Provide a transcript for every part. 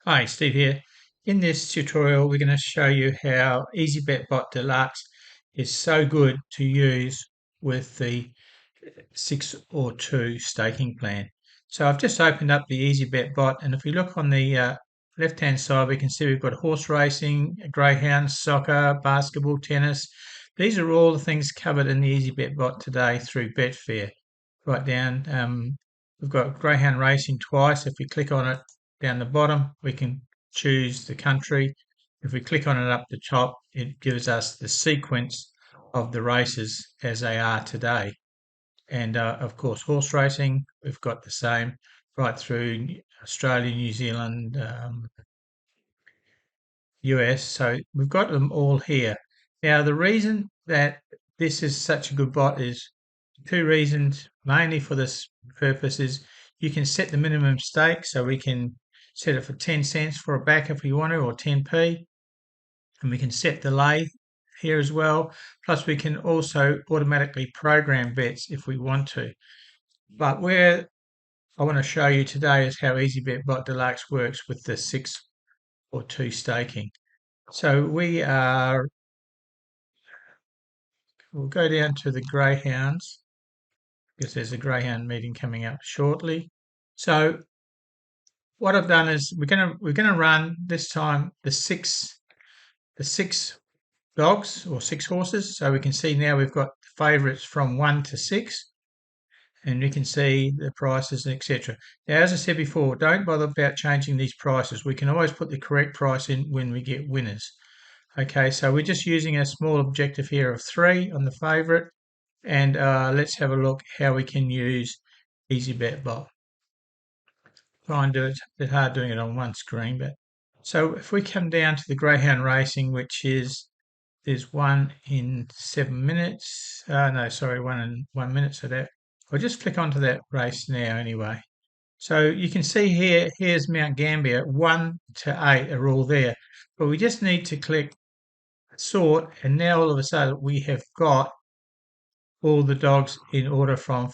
Hi, Steve here. In this tutorial, we're going to show you how Bet Bot Deluxe is so good to use with the 6 or 2 staking plan. So I've just opened up the Bet Bot, and if we look on the left-hand side, we can see we've got horse racing, greyhound, soccer, basketball, tennis. These are all the things covered in the Bet Bot today through Betfair. Right down, we've got greyhound racing twice. If we click on it down the bottom, we can choose the country. If we click on it up the top, it gives us the sequence of the races as they are today. And of course, horse racing, we've got the same right through Australia, New Zealand, US. So we've got them all here. Now, the reason that this is such a good bot is two reasons, mainly for this purpose is you can set the minimum stake, so we can set it for 10 cents for a back if we want to, or 10p, and we can set delay here as well. Plus, we can also automatically program bets if we want to. But where I want to show you today is how Bet Bot Deluxe works with the 6 or 2 staking. So we'll go down to the greyhounds because there's a greyhound meeting coming up shortly. So what I've done is we're gonna run this time the six dogs or 6 horses. So we can see now we've got favourites from 1 to 6, and we can see the prices and etc. Now, as I said before, don't bother about changing these prices. We can always put the correct price in when we get winners. Okay, so we're just using a small objective here of 3 on the favourite, and let's have a look how we can use Bet Bot. Try and do it. It's a bit hard doing it on one screen, but so if we come down to the greyhound racing, which is there's 1 in 7 minutes. No, sorry, 1 in 1 minute. So that I'll just click onto that race now anyway. So you can see here's Mount Gambier, 1 to 8 are all there. But we just need to click sort, and now all of a sudden we have got all the dogs in order from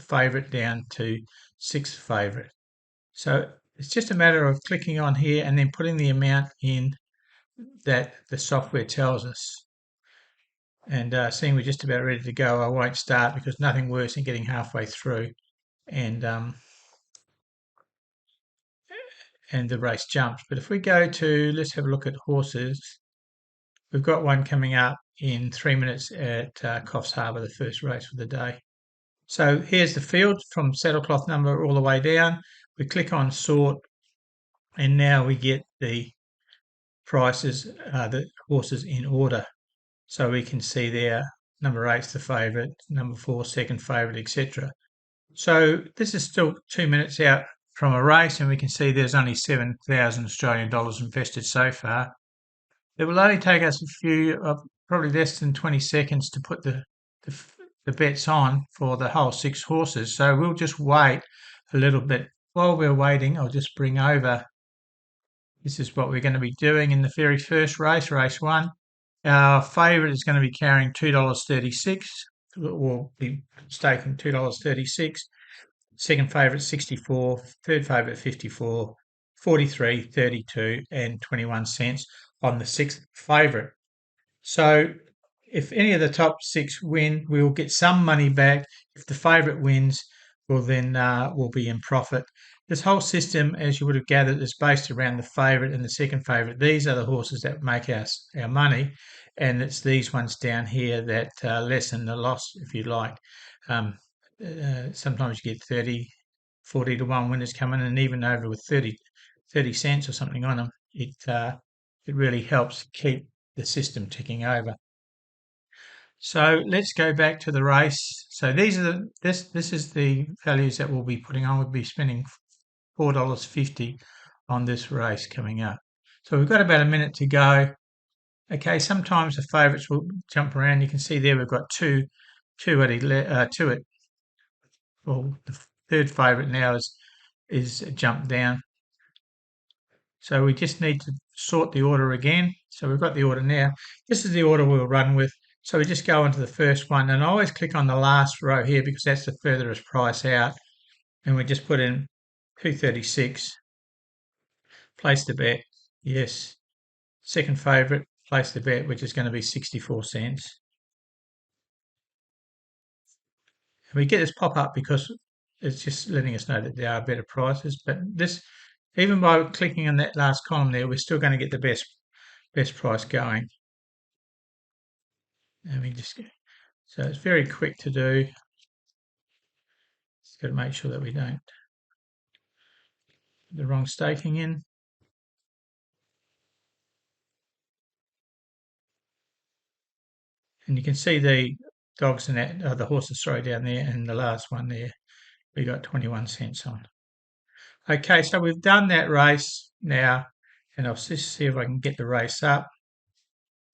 favourite down to 6th favourite. So it's just a matter of clicking on here and then putting the amount in that the software tells us. And seeing we're just about ready to go, I won't start because nothing worse than getting halfway through and the race jumps. But if we go to, let's have a look at horses. We've got one coming up in 3 minutes at Coffs Harbour, the first race of the day. So here's the field from saddlecloth number all the way down. We click on sort, and now we get the prices, the horses in order. So we can see there, number 8's the favourite, number 4 second favourite, etc. So this is still 2 minutes out from a race, and we can see there's only 7,000 Australian dollars invested so far. It will only take us a few, probably less than 20 seconds to put the bets on for the whole 6 horses. So we'll just wait a little bit. While we're waiting, I'll just bring over. This is what we're going to be doing in the very first race, race 1. Our favourite is going to be carrying $2.36. We'll be staking $2.36. Second favourite 64, third favourite 54, 43, 32, and 21 cents on the 6th favourite. So if any of the top 6 win, we'll get some money back. If the favourite wins, we'll be in profit. This whole system, as you would have gathered, is based around the favourite and the second favourite. These are the horses that make us our money, and it's these ones down here that lessen the loss, if you like. Sometimes you get 30, 40 to 1 winners coming, and even over with 30 cents or something on them, it really helps keep the system ticking over. So let's go back to the race. So this is the values that we'll be putting on. We'll be spending $4.50 on this race coming up. So we've got about a minute to go. Okay, sometimes the favourites will jump around. You can see there we've got two at well, the third favourite now is jumped down. So we just need to sort the order again. So we've got the order now. This is the order we'll run with. So we just go into the first one, and I always click on the last row here because that's the furthest price out. And we just put in 236 place the bet. Yes. Second favourite, place the bet, which is going to be 64 cents. And we get this pop up because it's just letting us know that there are better prices. But this, even by clicking on that last column there, we're still going to get the best price going. And we just so it's very quick to do. Just got to make sure that we don't put the wrong staking in. And you can see the dogs and that, the horses throw down there, and the last one there, we got 21 cents on. Okay, so we've done that race now, and I'll just see if I can get the race up.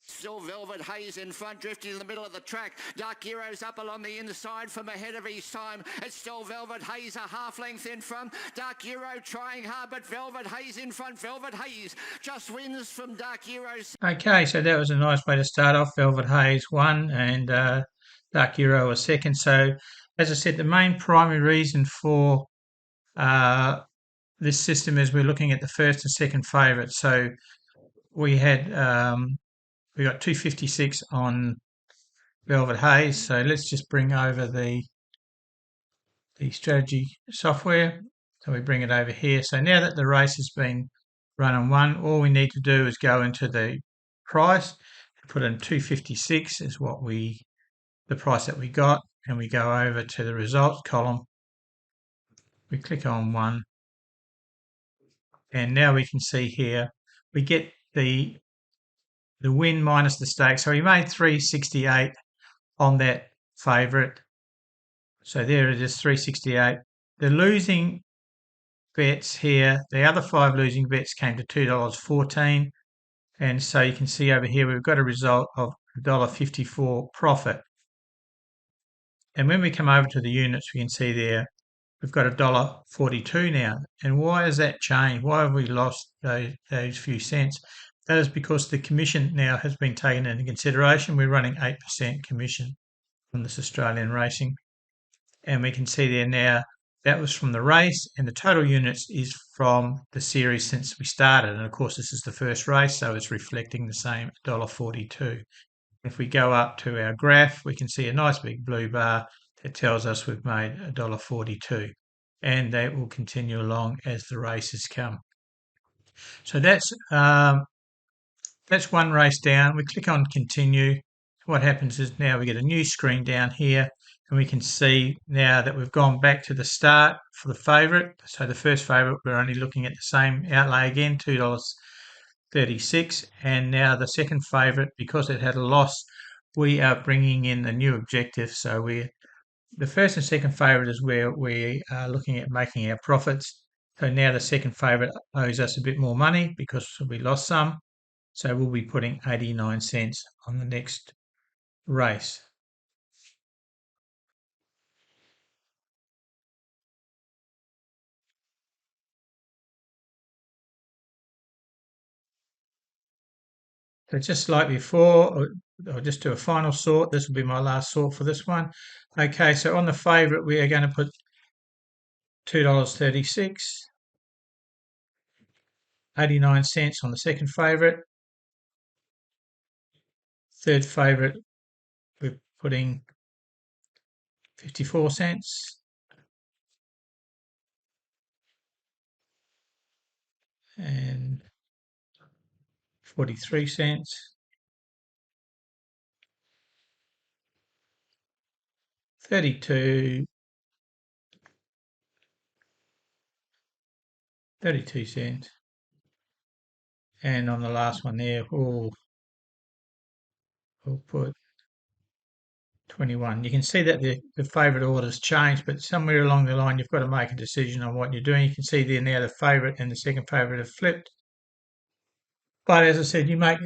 Still Velvet Haze in front, drifting in the middle of the track. Dark Hero's up along the inside from ahead of his time. It's still Velvet Haze, a half length in front. Dark Hero trying hard, but Velvet Haze in front. Velvet Haze just wins from Dark Hero. Okay, so that was a nice way to start off. Velvet Haze won, and Dark Hero was second. So, as I said, the main primary reason for this system is we're looking at the first and second favourites. So we had we got 256 on Velvet Haze. So let's just bring over the strategy software. So we bring it over here. So now that the race has been run and won, all we need to do is go into the price, put in 256 is the price that we got, and we go over to the results column. We click on one, and now we can see here we get the win minus the stake. So we made 368 on that favourite. So there it is, 368. The losing bets here, the other 5 losing bets came to $2.14. And so you can see over here we've got a result of $1.54 profit. And when we come over to the units, we can see there we've got $1.42 now. And why has that changed? Why have we lost those few cents? That is because the commission now has been taken into consideration. We're running 8% commission on this Australian racing. And we can see there now that was from the race, and the total units is from the series since we started. And of course, this is the first race, so it's reflecting the same $1.42. If we go up to our graph, we can see a nice big blue bar that tells us we've made $1.42, and that will continue along as the races come. So that's one race down. We click on continue. What happens is now we get a new screen down here, and we can see now that we've gone back to the start for the favourite. So the first favourite, we're only looking at the same outlay again, $2.36. And now the second favourite, because it had a loss, we are bringing in the new objective. So the first and second favourite is where we are looking at making our profits. So now the second favourite owes us a bit more money because we lost some. So we'll be putting 89 cents on the next race. So just like before, I'll just do a final sort. This will be my last sort for this one. Okay, so on the favourite, we are going to put $2.36, 89 cents on the second favourite. Third favourite, we're putting 54 cents. And 43 cents. 32 cents. And on the last one there, we'll put 21. You can see that the favourite order's changed, but somewhere along the line you've got to make a decision on what you're doing. You can see there now the favourite and the second favourite have flipped. But as I said, you make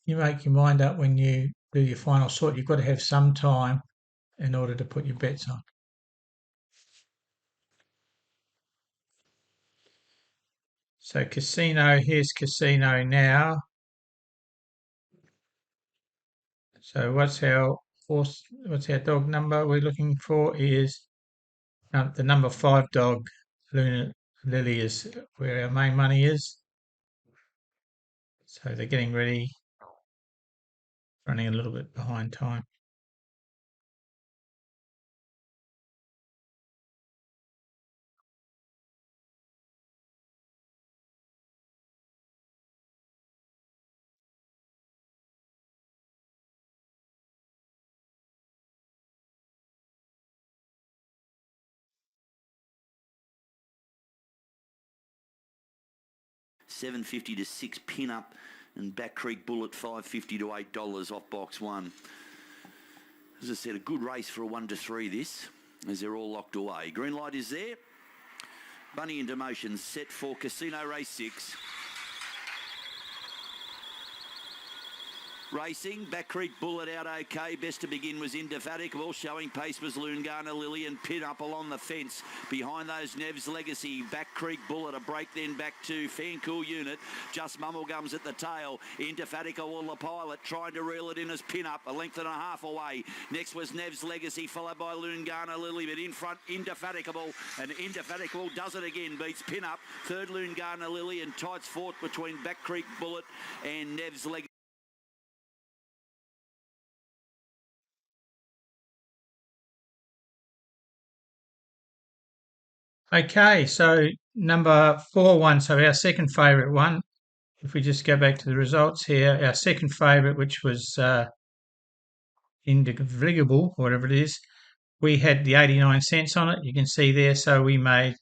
your mind up when you do your final sort. You've got to have some time in order to put your bets on. So casino, here's casino now. So what's our dog number we're looking for is the number 5 dog. Luna Lily is where our main money is. So they're getting ready, running a little bit behind time. $7.50 to 6 pin up, and Back Creek Bullet $5.50 to $8 off box one. As I said, a good race for a 1 to 3 this, as they're all locked away. Green light is there. Bunny into motion, set for Casino Race 6. Racing, Back Creek Bullet out okay. Best to begin was Indefatigable. Showing pace was Loongana Lily, and pin up along the fence. Behind those, Nev's Legacy. Back Creek Bullet, a break then back to Fancool Unit. Just Mumblegums at the tail. Indefatigable, the pilot, trying to reel it in as pin up. A length and a half away. Next was Nev's Legacy, followed by Loongana Lily. But in front, Indefatigable. And Indefatigable does it again. Beats pin up. Third, Loongana Lily. And tights fought between Back Creek Bullet and Nev's Legacy. Okay, so number 4-1, so our second favourite one. If we just go back to the results here, our second favourite, which was Indefatigable, whatever it is, we had the 89 cents on it. You can see there, so we made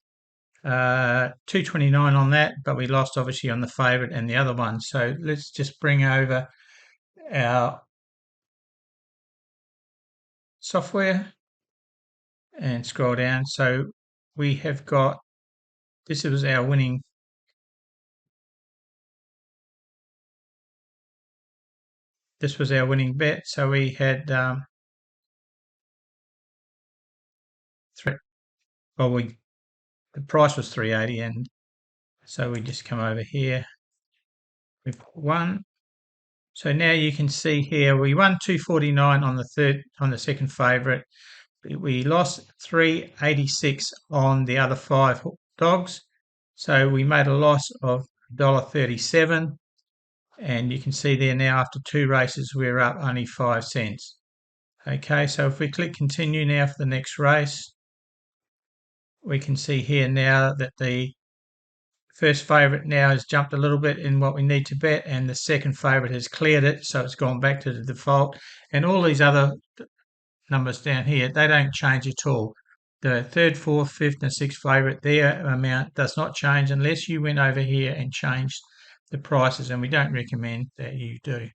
$2.29 on that, but we lost obviously on the favourite and the other one. So let's just bring over our software and scroll down. So we have got, this was our winning, bet. So we had the price was 380, and so we just come over here. We've won. So now you can see here we won 249 on the second favourite. We lost 386 on the other 5 dogs. So we made a loss of $1.37, and you can see there now after 2 races we're up only 5 cents. Okay, so if we click continue now for the next race, we can see here now that the first favourite now has jumped a little bit in what we need to bet, and the second favourite has cleared it, so it's gone back to the default. And all these other numbers down here, they don't change at all. The third, fourth, fifth, and sixth favourite, their amount does not change unless you went over here and changed the prices, and we don't recommend that you do.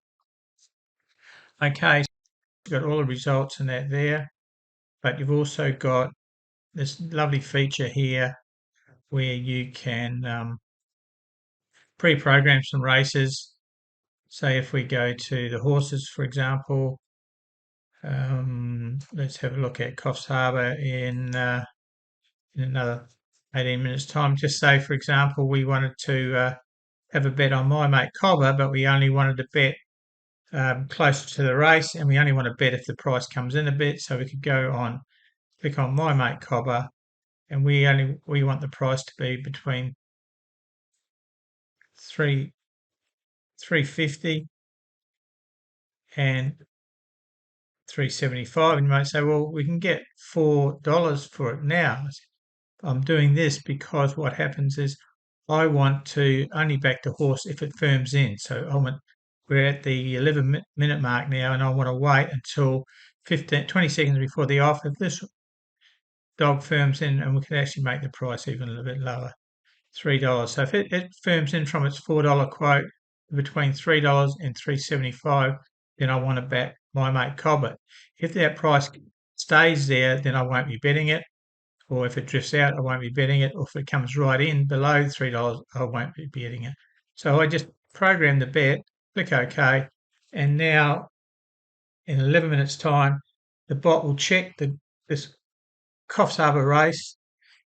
Okay, so you've got all the results and that there, but you've also got this lovely feature here where you can pre-program some races. Say if we go to the horses, for example, let's have a look at Coffs Harbour in another 18 minutes time. Just say, for example, we wanted to have a bet on My Mate Cobber, but we only wanted to bet closer to the race, and we only want to bet if the price comes in a bit. So we could go on, click on My Mate Cobber, and we want the price to be between 350 and 375, and you might say, well, we can get $4 for it now. I'm doing this because what happens is I want to only back the horse if it firms in. So we're at the 11-minute mark now, and I want to wait until 20 seconds before the off. If this dog firms in, and we can actually make the price even a little bit lower, $3. So if it firms in from its $4 quote between $3 and $3.75, then I want to bet My Mate Cobbett. If that price stays there, then I won't be betting it. Or if it drifts out, I won't be betting it. Or if it comes right in below $3, I won't be betting it. So I just program the bet, click OK, and now in 11 minutes time, the bot will check this Coffs Harbour race.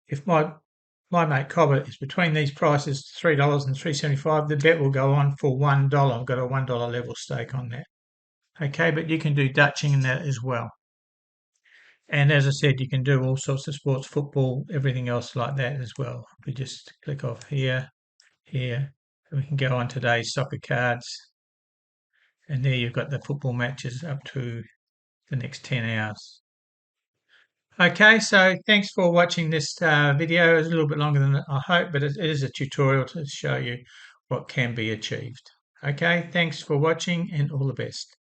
If my Mate Cobbett is between these prices, $3 and $3.75, the bet will go on for $1. I've got a $1 level stake on that. Okay, but you can do Dutching in that as well. And as I said, you can do all sorts of sports, football, everything else like that as well. We just click off here, here, We can go on today's soccer cards, and there you've got the football matches up to the next 10 hours. Okay, so thanks for watching this video. It's a little bit longer than I hope, but it is a tutorial to show you what can be achieved. Okay, thanks for watching and all the best.